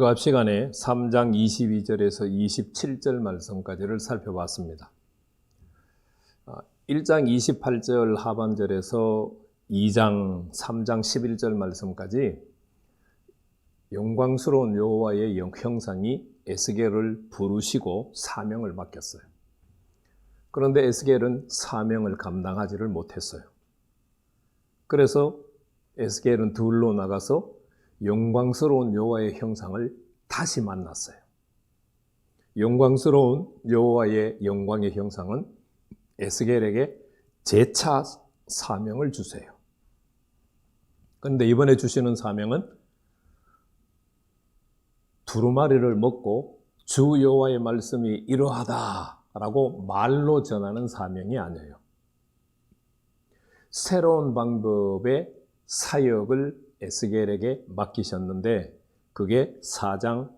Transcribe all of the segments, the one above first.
앞 시간에 3장 22절에서 27절 말씀까지를 살펴봤습니다. 1장 28절 하반절에서 2장 3장 11절 말씀까지 영광스러운 여호와의 형상이 에스겔을 부르시고 사명을 맡겼어요. 그런데 에스겔은 사명을 감당하지를 못했어요. 그래서 에스겔은 들로 나가서 영광스러운 여호와의 형상을 다시 만났어요. 영광스러운 여호와의 영광의 형상은 에스겔에게 재차 사명을 주세요. 그런데 이번에 주시는 사명은 두루마리를 먹고 주 여호와의 말씀이 이러하다라고 말로 전하는 사명이 아니에요. 새로운 방법의 사역을 에스겔에게 맡기셨는데 그게 4장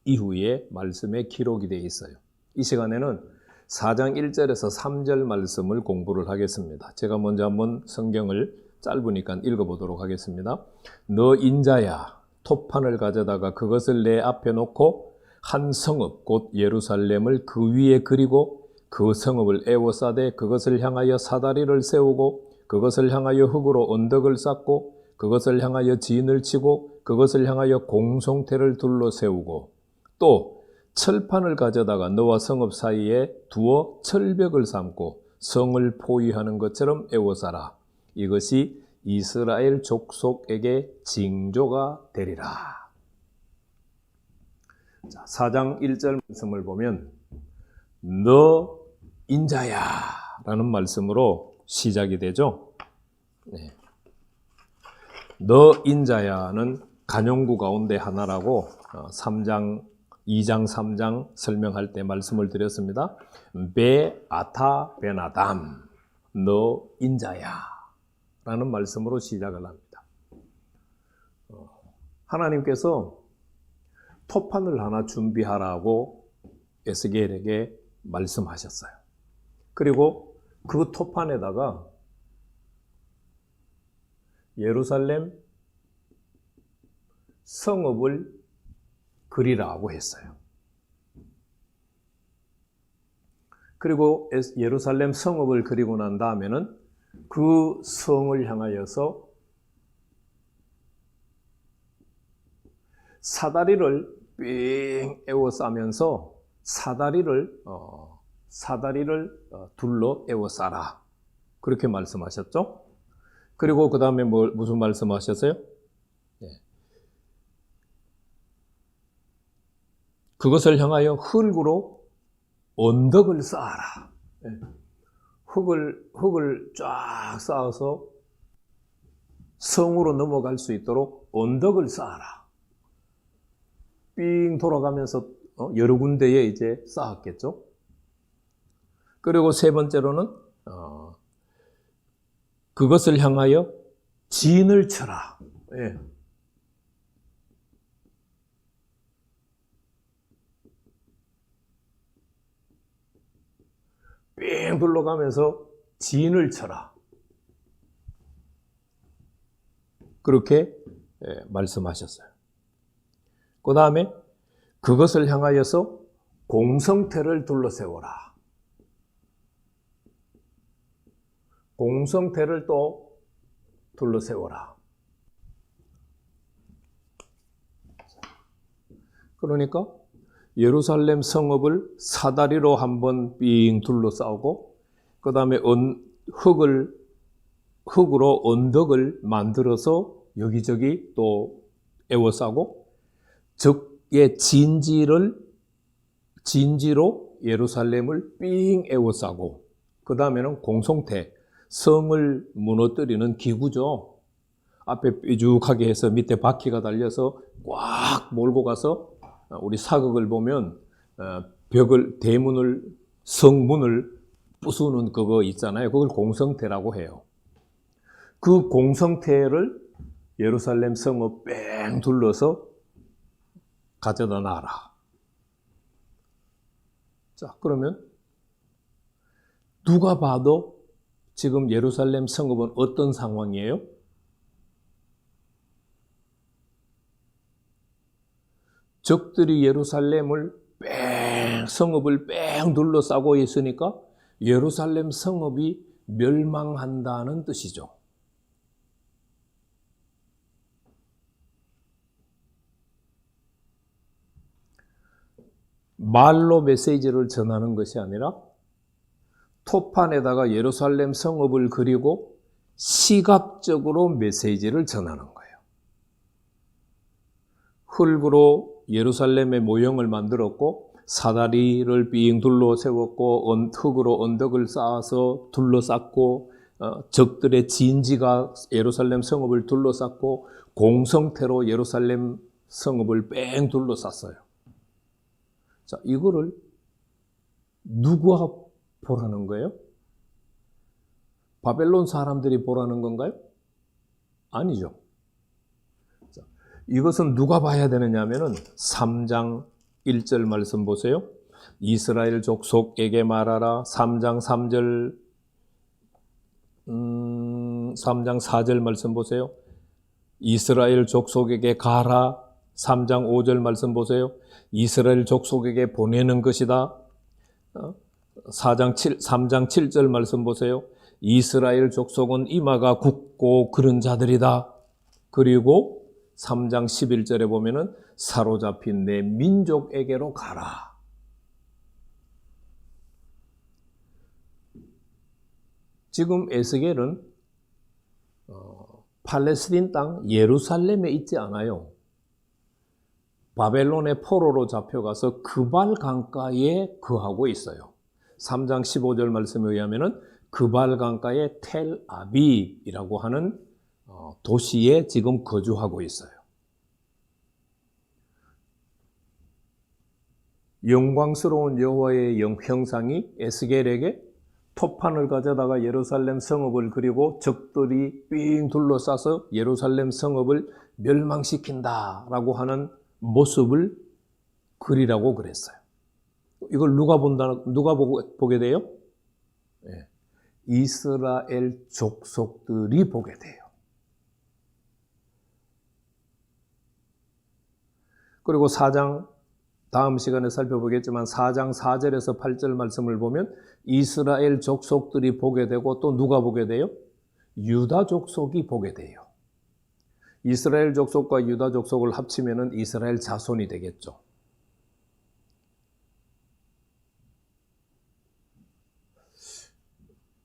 이후의 말씀에 기록이 되어 있어요. 이 시간에는 4장 1절에서 3절 말씀을 공부를 하겠습니다. 제가 먼저 한번 성경을 짧으니까 읽어보도록 하겠습니다. 너 인자야, 토판을 가져다가 그것을 내 앞에 놓고 한 성읍 곧 예루살렘을 그 위에 그리고 그 성읍을 에워싸되 그것을 향하여 사다리를 세우고 그것을 향하여 흙으로 언덕을 쌓고 그것을 향하여 진을 치고 그것을 향하여 공성태를 둘러 세우고 또 철판을 가져다가 너와 성읍 사이에 두어 철벽을 삼고 성을 포위하는 것처럼 에워싸라. 이것이 이스라엘 족속에게 징조가 되리라. 자, 4장 1절 말씀을 보면 너 인자야 라는 말씀으로 시작이 되죠. 네. 너 인자야는 간용구 가운데 하나라고 2장 3장 설명할 때 말씀을 드렸습니다. 베 아타 베나담 너 인자야 라는 말씀으로 시작을 합니다. 하나님께서 토판을 하나 준비하라고 에스겔에게 말씀하셨어요. 그리고 그 토판에다가 예루살렘 성읍을 그리라고 했어요. 그리고 예루살렘 성읍을 그리고 난 다음에는 그 성을 향하여서 사다리를 삥 에워싸면서 사다리를 둘러 에워싸라. 그렇게 말씀하셨죠? 그리고 그 다음에 무슨 말씀하셨어요? 네. 그것을 향하여 흙으로 언덕을 쌓아라. 네. 흙을 쫙 쌓아서 성으로 넘어갈 수 있도록 언덕을 쌓아라. 삥 돌아가면서 여러 군데에 이제 쌓았겠죠. 그리고 세 번째로는 그것을 향하여 진을 쳐라. 예. 삥 둘러가면서 진을 쳐라. 그렇게 말씀하셨어요. 그 다음에 그것을 향하여서 공성태를 둘러세워라. 공성태를 또 둘러세워라. 그러니까 예루살렘 성읍을 사다리로 한번 삥 둘러싸고 그 다음에 흙으로 언덕을 만들어서 여기저기 또 에워싸고 적의 진지로 예루살렘을 삥 에워싸고 그 다음에는 공성태 성을 무너뜨리는 기구죠. 앞에 삐죽하게 해서 밑에 바퀴가 달려서 꽉 몰고 가서 우리 사극을 보면 성문을 부수는 그거 있잖아요. 그걸 공성태라고 해요. 그 공성태를 예루살렘 성을 뺑 둘러서 가져다 놔라. 자, 그러면 누가 봐도 지금 예루살렘 성읍은 어떤 상황이에요? 적들이 예루살렘을 성읍을 뺑 둘러싸고 있으니까 예루살렘 성읍이 멸망한다는 뜻이죠. 말로 메시지를 전하는 것이 아니라 토판에다가 예루살렘 성읍을 그리고 시각적으로 메시지를 전하는 거예요. 흙으로 예루살렘의 모형을 만들었고 사다리를 빙 둘러 세웠고 흙으로 언덕을 쌓아서 둘러쌌고 적들의 진지가 예루살렘 성읍을 둘러쌌고 공성태로 예루살렘 성읍을 뺑 둘러쌌어요. 자, 이거를 누가 보라는 거예요? 바벨론 사람들이 보라는 건가요? 아니죠. 자, 이것은 누가 봐야 되느냐 하면은 3장 1절 말씀 보세요. 이스라엘 족속에게 말하라. 3장 4절 말씀 보세요. 이스라엘 족속에게 가라. 3장 5절 말씀 보세요. 이스라엘 족속에게 보내는 것이다. 3장 7절 말씀 보세요. 이스라엘 족속은 이마가 굳고 그런 자들이다. 그리고 3장 11절에 보면은 사로잡힌 내 민족에게로 가라. 지금 에스겔은 팔레스틴 땅 예루살렘에 있지 않아요. 바벨론의 포로로 잡혀가서 그발 강가에 거하고 있어요. 3장 15절 말씀에 의하면은 그발 강가의 텔아비브이라고 하는 도시에 지금 거주하고 있어요. 영광스러운 여호와의 형상이 에스겔에게 토판을 가져다가 예루살렘 성읍을 그리고 적들이 삥 둘러싸서 예루살렘 성읍을 멸망시킨다라고 하는 모습을 그리라고 그랬어요. 이걸 누가 보게 돼요? 네. 이스라엘 족속들이 보게 돼요. 그리고 4장, 다음 시간에 살펴보겠지만 4장 4절에서 8절 말씀을 보면 이스라엘 족속들이 보게 되고 또 누가 보게 돼요? 유다 족속이 보게 돼요. 이스라엘 족속과 유다 족속을 합치면은 이스라엘 자손이 되겠죠.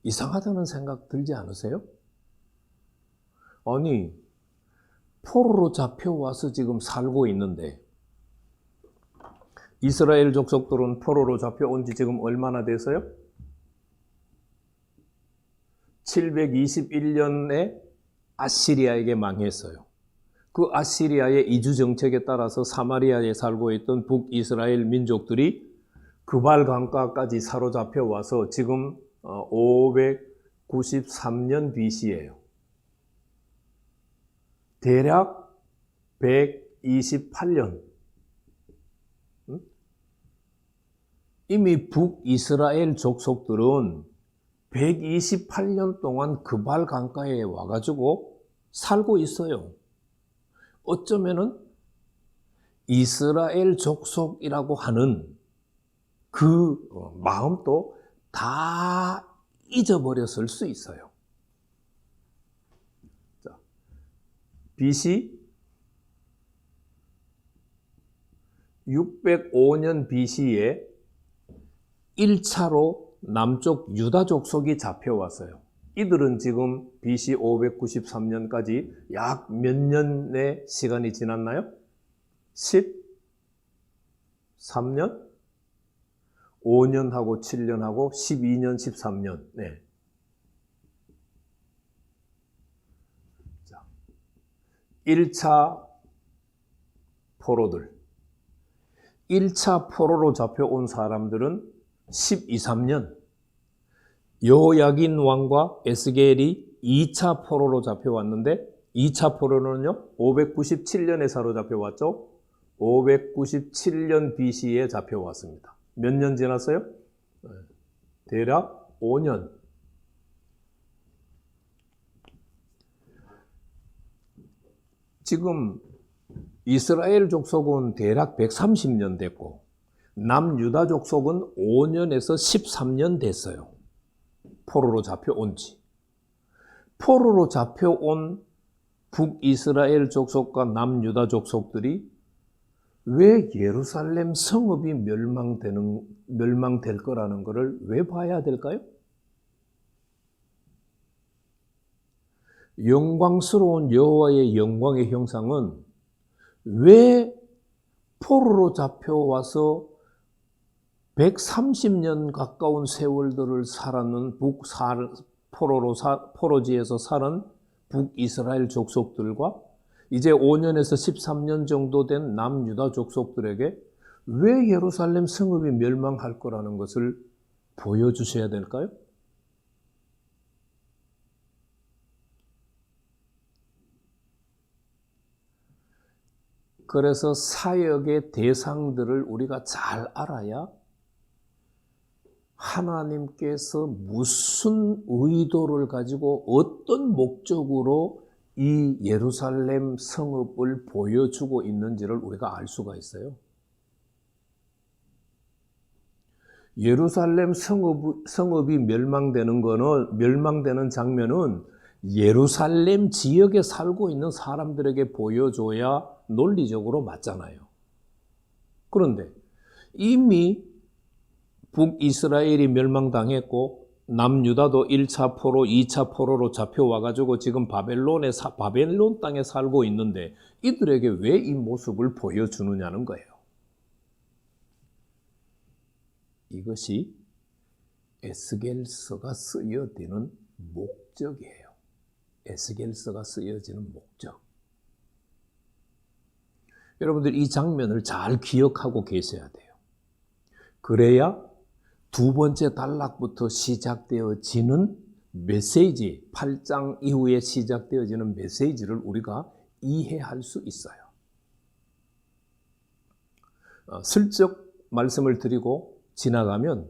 이상하다는 생각 들지 않으세요? 아니, 포로로 잡혀와서 지금 살고 있는데 이스라엘 족속들은 포로로 잡혀온 지 지금 얼마나 됐어요? 721년에 아시리아에게 망했어요. 그 아시리아의 이주 정책에 따라서 사마리아에 살고 있던 북이스라엘 민족들이 그발 강가까지 사로잡혀 와서 지금 593년 BC예요. 대략 128년. 이미 북이스라엘 족속들은 128년 동안 그발 강가에 와가지고 살고 있어요. 어쩌면은 이스라엘 족속이라고 하는 그 마음도 다 잊어버렸을 수 있어요. 자, BC 605년 BC에 1차로 남쪽 유다 족속이 잡혀왔어요. 이들은 지금 BC 593년까지 약 몇 년의 시간이 지났나요? 13년? 5년하고 7년하고 12년, 13년. 네. 자, 1차 포로들. 1차 포로로 잡혀온 사람들은 12, 13년. 여호야긴 왕과 에스겔이 2차 포로로 잡혀왔는데 2차 포로는요 597년에 사로잡혀왔죠. 597년 BC에 잡혀왔습니다. 몇 년 지났어요? 대략 5년. 지금 이스라엘 족속은 대략 130년 됐고 남유다 족속은 5년에서 13년 됐어요. 포로로 잡혀온 지. 포로로 잡혀온 북이스라엘 족속과 남유다 족속들이 왜 예루살렘 성읍이 멸망될 거라는 것을 왜 봐야 될까요? 영광스러운 여호와의 영광의 형상은 왜 포로로 잡혀와서 130년 가까운 세월들을 살았는 포로지에서 사는 북이스라엘 족속들과 이제 5년에서 13년 정도 된 남유다 족속들에게 왜 예루살렘 성읍이 멸망할 거라는 것을 보여주셔야 될까요? 그래서 사역의 대상들을 우리가 잘 알아야 하나님께서 무슨 의도를 가지고 어떤 목적으로 이 예루살렘 성읍을 보여주고 있는지를 우리가 알 수가 있어요. 예루살렘 성읍이 멸망되는 장면은 예루살렘 지역에 살고 있는 사람들에게 보여줘야 논리적으로 맞잖아요. 그런데 이미 북이스라엘이 멸망당했고 남유다도 1차 포로, 2차 포로로 잡혀와가지고 지금 바벨론 땅에 살고 있는데 이들에게 왜 이 모습을 보여주느냐는 거예요. 이것이 에스겔서가 쓰여지는 목적이에요. 에스겔서가 쓰여지는 목적. 여러분들 이 장면을 잘 기억하고 계셔야 돼요. 그래야 두 번째 단락부터 시작되어지는 메시지, 8장 이후에 시작되어지는 메시지를 우리가 이해할 수 있어요. 슬쩍 말씀을 드리고 지나가면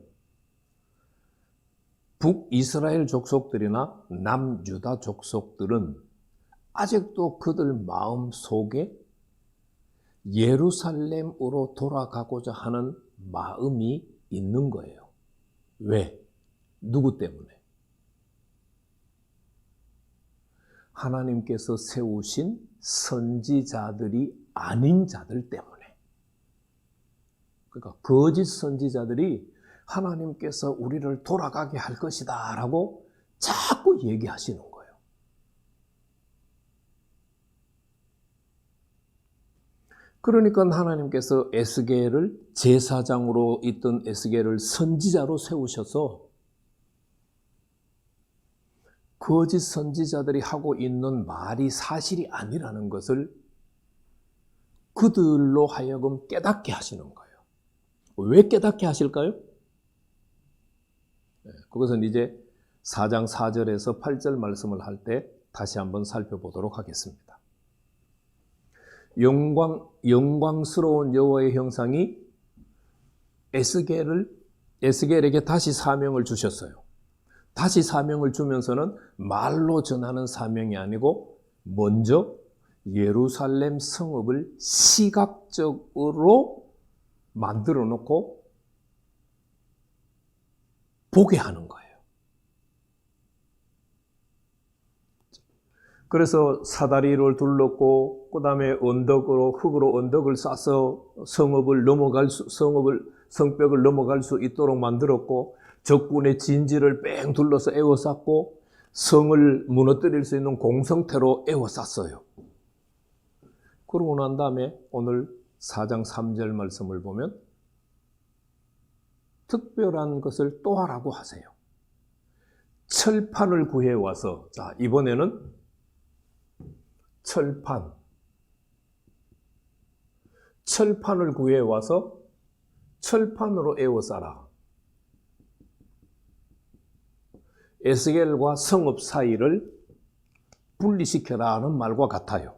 북이스라엘 족속들이나 남유다 족속들은 아직도 그들 마음 속에 예루살렘으로 돌아가고자 하는 마음이 있는 거예요. 왜? 누구 때문에? 하나님께서 세우신 선지자들이 아닌 자들 때문에. 그러니까 거짓 선지자들이 하나님께서 우리를 돌아가게 할 것이다 라고 자꾸 얘기하시는 거예요. 그러니까 하나님께서 에스겔을 제사장으로 있던 에스겔을 선지자로 세우셔서 거짓 선지자들이 하고 있는 말이 사실이 아니라는 것을 그들로 하여금 깨닫게 하시는 거예요. 왜 깨닫게 하실까요? 그것은 이제 4장 4절에서 8절 말씀을 할 때 다시 한번 살펴보도록 하겠습니다. 영광스러운 여호와의 형상이 에스겔에게 다시 사명을 주셨어요. 다시 사명을 주면서는 말로 전하는 사명이 아니고 먼저 예루살렘 성읍을 시각적으로 만들어 놓고 보게 하는 거예요. 그래서 사다리를 둘렀고 그 다음에 흙으로 언덕을 쌓아서 성벽을 넘어갈 수 있도록 만들었고 적군의 진지를 뺑 둘러서 에워쌌고 성을 무너뜨릴 수 있는 공성태로 에워쌌어요. 그러고 난 다음에 오늘 4장 3절 말씀을 보면 특별한 것을 또 하라고 하세요. 철판을 구해와서, 자, 이번에는 철판을 구해와서 철판으로 에워싸라. 에스겔과 성읍 사이를 분리시켜라는 말과 같아요.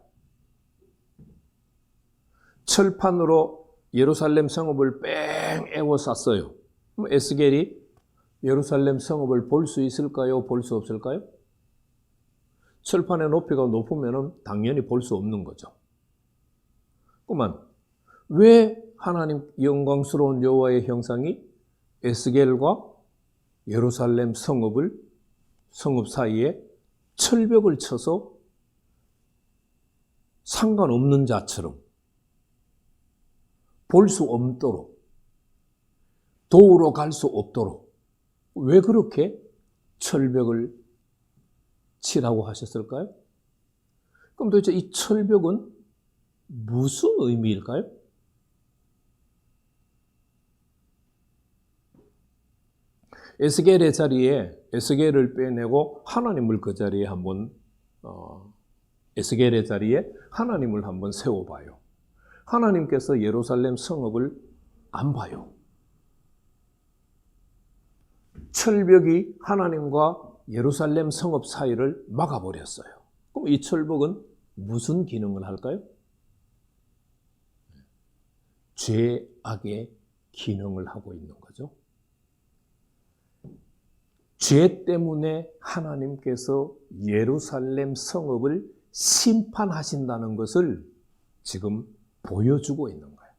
철판으로 예루살렘 성읍을 뺑 에워쌌어요. 그럼 에스겔이 예루살렘 성읍을 볼 수 있을까요? 볼 수 없을까요? 철판의 높이가 높으면 당연히 볼 수 없는 거죠. 그만 왜 하나님 영광스러운 여호와의 형상이 에스겔과 예루살렘 성읍 사이에 철벽을 쳐서 상관없는 자처럼 볼 수 없도록 도우러 갈 수 없도록 왜 그렇게 철벽을 치라고 하셨을까요? 그럼 도대체 이 철벽은 무슨 의미일까요? 에스겔의 자리에 에스겔을 빼내고 하나님을 그 자리에 한번 에스겔의 자리에 하나님을 한번 세워봐요. 하나님께서 예루살렘 성읍을 안 봐요. 철벽이 하나님과 예루살렘 성읍 사이를 막아버렸어요. 그럼 이 철벽은 무슨 기능을 할까요? 죄악의 기능을 하고 있는 거죠. 죄 때문에 하나님께서 예루살렘 성읍을 심판하신다는 것을 지금 보여주고 있는 거예요.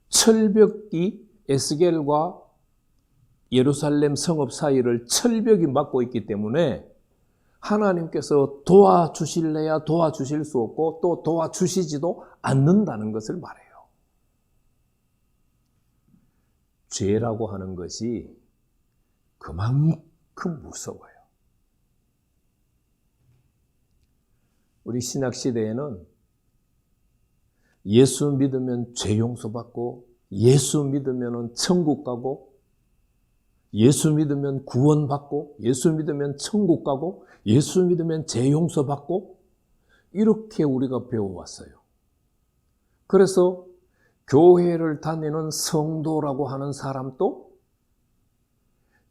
철벽이 에스겔과 예루살렘 성읍 사이를 철벽이 막고 있기 때문에 하나님께서 도와주실래야 도와주실 수 없고 또 도와주시지도 않는다는 것을 말해요. 죄라고 하는 것이 그만큼 무서워요. 우리 신약 시대에는 예수 믿으면 죄 용서받고 예수 믿으면 천국 가고 예수 믿으면 구원받고 예수 믿으면 천국 가고 예수 믿으면 죄 용서받고 이렇게 우리가 배워왔어요. 그래서 교회를 다니는 성도라고 하는 사람도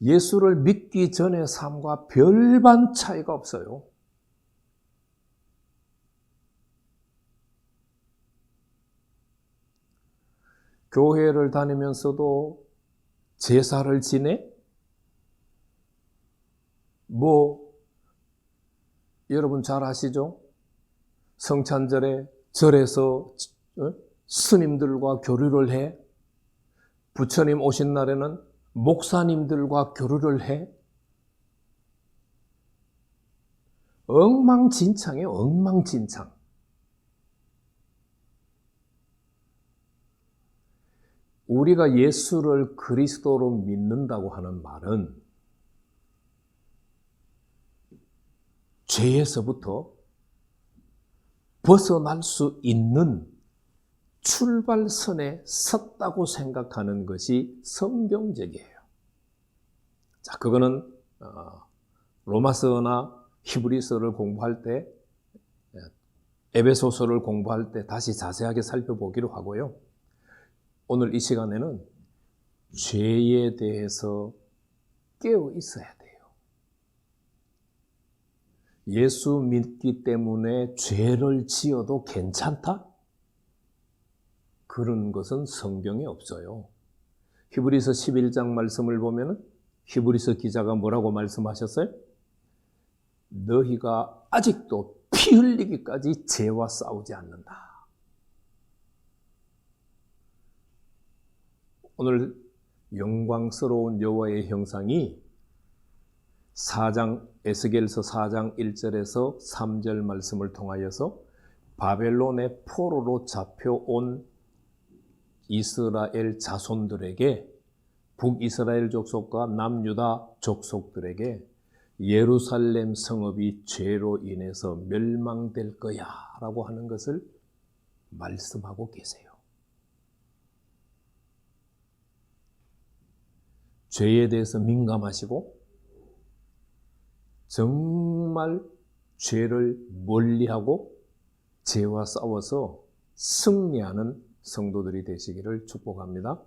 예수를 믿기 전의 삶과 별반 차이가 없어요. 교회를 다니면서도 제사를 지내? 여러분 잘 아시죠? 성찬절에 절에서 스님들과 교류를 해. 부처님 오신 날에는 목사님들과 교류를 해. 엉망진창이에요. 엉망진창. 우리가 예수를 그리스도로 믿는다고 하는 말은 죄에서부터 벗어날 수 있는 출발선에 섰다고 생각하는 것이 성경적이에요. 자, 그거는 로마서나 히브리서를 공부할 때, 에베소서를 공부할 때 다시 자세하게 살펴보기로 하고요. 오늘 이 시간에는 죄에 대해서 깨어 있어야 돼요. 예수 믿기 때문에 죄를 지어도 괜찮다? 그런 것은 성경에 없어요. 히브리서 11장 말씀을 보면 히브리서 기자가 뭐라고 말씀하셨어요? 너희가 아직도 피 흘리기까지 죄와 싸우지 않는다. 오늘 영광스러운 여호와의 형상이 에스겔서 4장 1절에서 3절 말씀을 통하여서 바벨론의 포로로 잡혀온 이스라엘 자손들에게 북이스라엘 족속과 남유다 족속들에게 예루살렘 성읍이 죄로 인해서 멸망될 거야 라고 하는 것을 말씀하고 계세요. 죄에 대해서 민감하시고 정말 죄를 멀리하고 죄와 싸워서 승리하는 성도들이 되시기를 축복합니다.